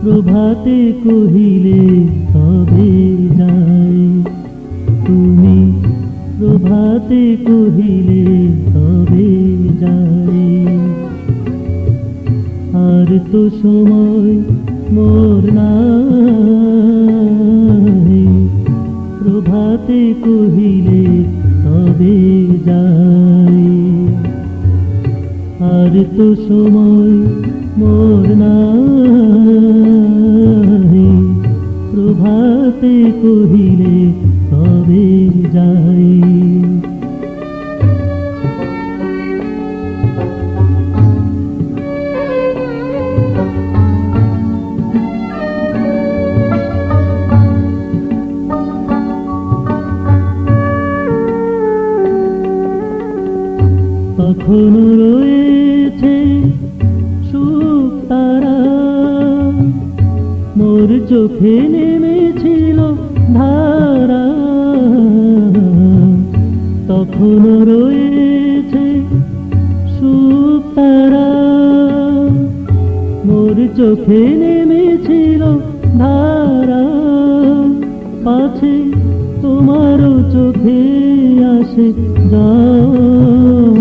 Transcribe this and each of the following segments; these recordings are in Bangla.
প্রভাতে কহিলে তবে যাই, তুমি প্রভাতে কহিলে তবে যাই। আর তো সময় মোর নাই, প্রভাতে কহিলে তবে যাই। আর তো সময় মোর নাই, প্রভাতে কহিলে তবে যাই। তখনো রয়েছে সুখ তারা, মোর চোখে নেমেছিল ধারা। তখনো রয়েছে সুখ তারা, মোর চোখে নেমেছিল ধারা। পাছে তোমারও চোখে আসে জল,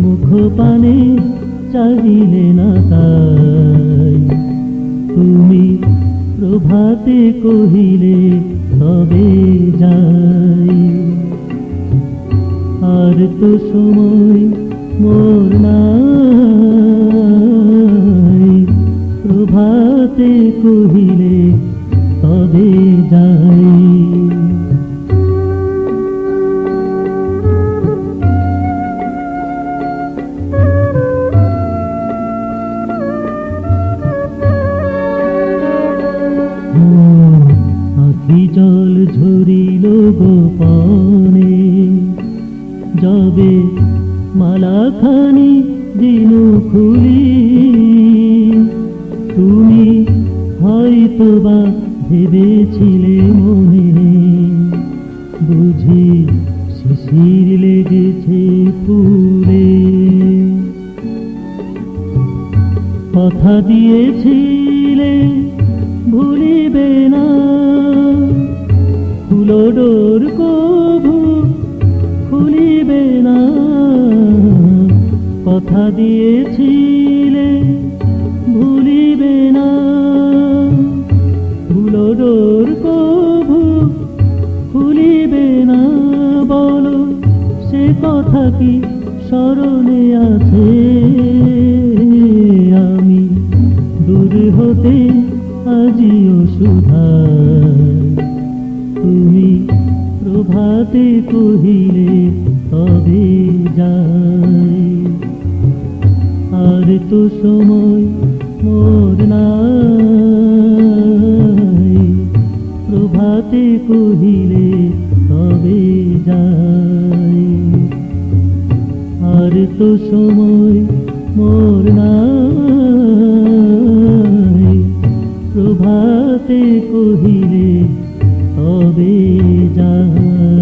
মুখ পানে চাহিলে না তাই। তুমি প্রভাতে কহিলে তবে যাই। আর তো সময় মোর নাই, প্রভাতে কহিলে তবে যাই। আখি জল ঝরিল গোপনে, যবে মালাখানি দিনু খুলি। তুমি হয়তো বা ভেবেছিলে মনে, বুঝি শিশির লেগেছে ফুলে। কথা দিয়েছিলে ভুলিবে না, খুলো ডোর কভু খুলিবে না। কথা দিয়েছিলে ভুলিবে না, খুলো ডোর কভু খুলিবে না। বলো সে কথা কি স্মরণে আছে? আমি দূর হতে আজিও সুধাই, তুমি প্রভাতে কহিলে তবে যাই। আর তো সময় মোর নাই, প্রভাতে কহিলে তবে যাই। আর তো সময় মোর নাই, প্রভাতে কহিলে তবে যাই।